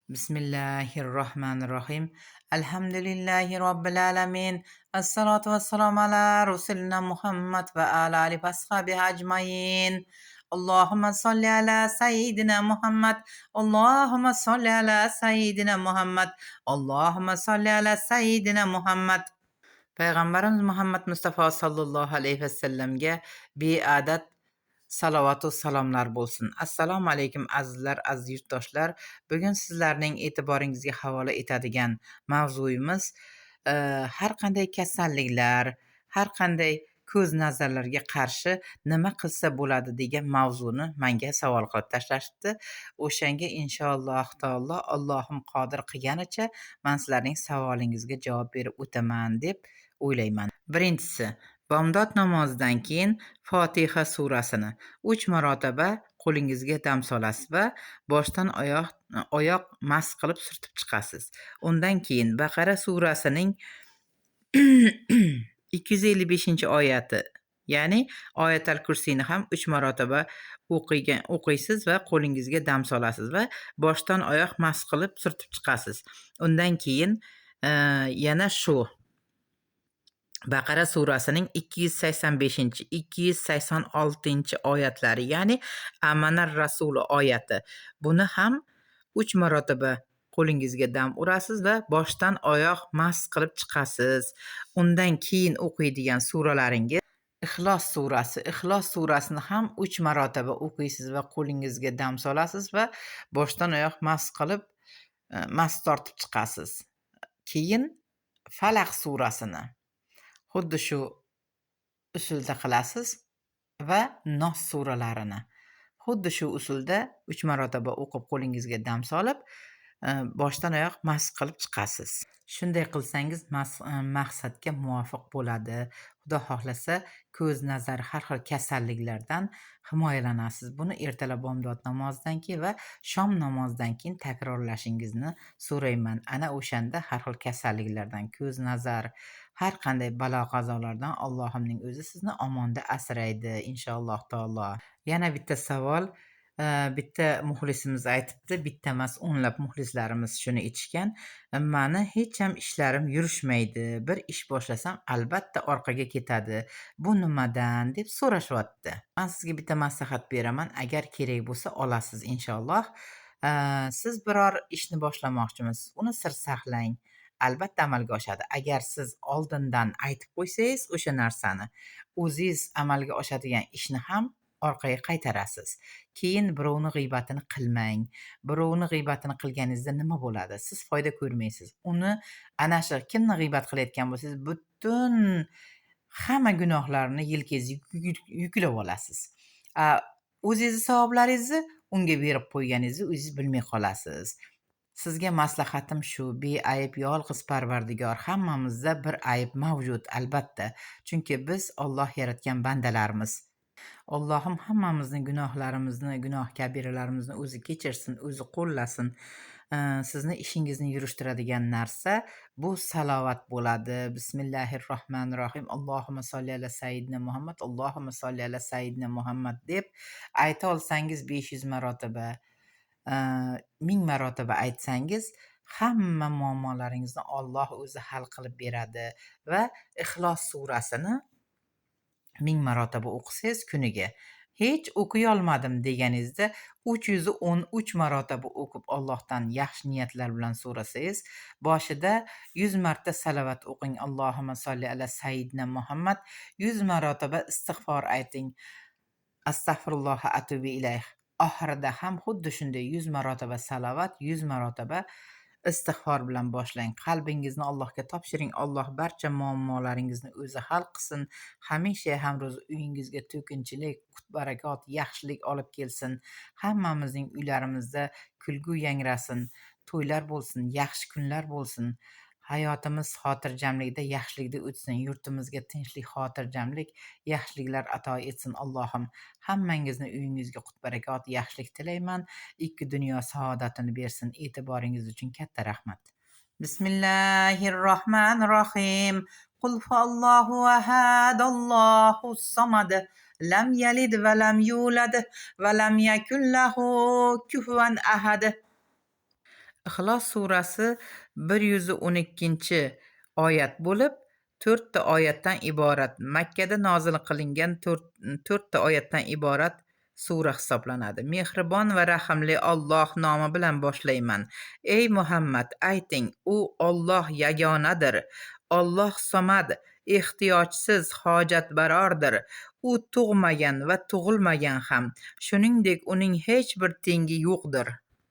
Bismillahirrahmanirrahim. Elhamdülillahi Rabbil alemin. Esselatu vesselamu ala Resulina Muhammed ve ala alihi ve ashabihi ecmaîn. Allahümme salli ala seyyidina Muhammed. Allahümme salli ala seyyidina Muhammed. Allahümme salli ala seyyidina Muhammed. Peygamberimiz Muhammed Mustafa sallallahu aleyhi ve sellem'ge bir adet salavatu salomlar bo'lsin. Assalomu alaykum azizlar, aziz yurtdoshlar. Bugun sizlarning e'tiboringizga havola etadigan mavzuyimiz har qanday kasalliklar, har qanday ko'z nazarlarga qarshi nima qilsa bo'ladi degan mavzuni menga savol qilib tashlashibdi. O'shanga inshaalloh taolo Allohim qodir qilganicha men sizlarning savolingizga javob berib o'taman deb o'ylayman. Birinchisi, bomdod namozidan keyin Fotiha surasini 3 marotaba qo'lingizga dam solasiz va boshdan oyoq mast qilib surtib chiqasiz. Undan keyin Baqara surasining 255-oyati, ya'ni Oyatal Kursiyni ham 3 marotaba o'qiysiz va qo'lingizga dam solasiz va boshdan oyoq mast qilib surtib chiqasiz. Undan keyin yana shu Baqara surasining 285, 286 oyatlari, ya'ni Amanar Rasuli oyati. Buni ham 3 marotaba qo'lingizga dam urasiz va boshdan oyoq mast qilib chiqasiz. Undan keyin o'qiydigan suralaringiz Ixlos surasi. Ixlos surasini ham 3 marotaba o'qiysiz va qo'lingizga dam solasiz va boshdan oyoq mast qilib mast tortib chiqasiz. Keyin Falaq surasini xuddi shu usulda qilasiz va Nos suralarini xuddi shu usulda 3 marotaba o'qib qo'lingizga dam solib, boshdan oyoq mast qilib chiqasiz. Shunday qilsangiz maqsadga muvofiq bo'ladi. Xudo xohlasa ko'z nazari har xil kasalliklardan himoyalanasiz. Buni ertalab bomdod namozidan keyin va shom namozidan keyin takrorlashingizni so'rayman. Ana o'shanda har xil kasalliklardan, ko'z nazar, har qanday balo qazolardan Allohimning o'zi sizni omonda asraydi inshaalloh taolo. Yana bitta savol. Bitta muxlisimiz aytibdi, bitta emas, o'nlab muxlislarimiz shuni aytishgan. Mani hech ham ishlarim yurishmaydi. Bir ish boshlasam albatta orqaga ketadi. Bu nimadan deb so'rashyapti. Men sizga bitta maslahat beraman. Agar kerak bo'lsa olasiz inshaalloh. Siz biror ishni boshlamoqchimisiz? Uni sir saqlang. Albatta amalga oshadi. Agar siz oldindan aytib qo'ysangiz o'sha narsani, o'zingiz amalga oshadigan ishni ham orqaga qaytarasiz. Keyin birovni g'iybatini qilmang. Birovni g'iybatini qilganingizda nima bo'ladi? Siz foyda ko'rmaysiz. Uni ana shu kimni g'iybat qilayotgan bo'lsangiz, butun hamma gunohlarni yelkangizga yuklab olasiz. O'zingizni savoblaringizni unga berib qo'yganingizni o'zingiz bilmay qolasiz. Sizga maslahatim shu: beayb yolg'iz Parvardigor. Hammamizda bir ayb mavjud albatta. Chunki biz Alloh yaratgan bandalarmiz. Allohim hammamizni gunohlarimizni, gunoh kabiralarimizni o'zi kechirsin, o'zi qo'llasin. Sizni ishingizni yurishtiradigan narsa bu salovat bo'ladi. Bismillahirrohmanirrohim. Allohumma solli ala sayyidina Muhammad, Allohumma solli ala sayyidina Muhammad deb ayta olsangiz 500 marotaba, 1000 marotaba aytsangiz hamma muammolaringizni Alloh o'zi hal qilib beradi. Va Ixlos surasini 1000 marotaba o'qisangiz kuniga, hech o'qiy olmadim deganingizda 313 marotaba o'qib Allohdan yaxshi niyatlar bilan so'rasangiz, boshida 100 marta salavat o'qing. Allohumma solli ala sayyidina Muhammad. 100 marotaba istig'for ayting. Astagfirulloh atubu ilayh. Oxirida ham xuddi shunday 100 marotaba salavat, 100 marotaba istig'for bilan boshlang. Qalbingizni Allohga topshiring. Alloh barcha muammolaringizni o'zi hal qilsin. Hamisha ham ro'z uyingizga to'kinchilik, qut-barakot, yaxshilik olib kelsin. Hammamizning uylarimizda kulgu yangrasin, to'ylar bo'lsin, yaxshi kunlar bo'lsin. Hayotimiz xotirjamlikda, yaxshilikda o'tsin. Yurtimizga tinchlik, xotirjamlik, yaxshiliklar ato etsin Allohim. Hammangizni uyingizga qut-barakot, yaxshilik tilayman. Ikki dunyo saodatini bersin. E'tiboringiz uchun katta rahmat. Bismillahirrohmanirrohim. Qul huvallohu ahad, Allohus samad. Lam yalid va lam yulad va lam yakul lahu kufuwan ahad. Ixlos surasi 112-oyat bo'lib, 4 ta oyatdan iborat. Makkada nozil qilingan 4 ta oyatdan iborat sura hisoblanadi. Mehribon va rahimli Alloh nomi bilan boshlayman. Ey Muhammad, ayting, u Alloh yagonadir. Alloh somad, ehtiyojsiz, hojatbarordir. U tug'magan va tug'ilmagan ham. Shuningdek, uning hech bir tengi yo'qdir.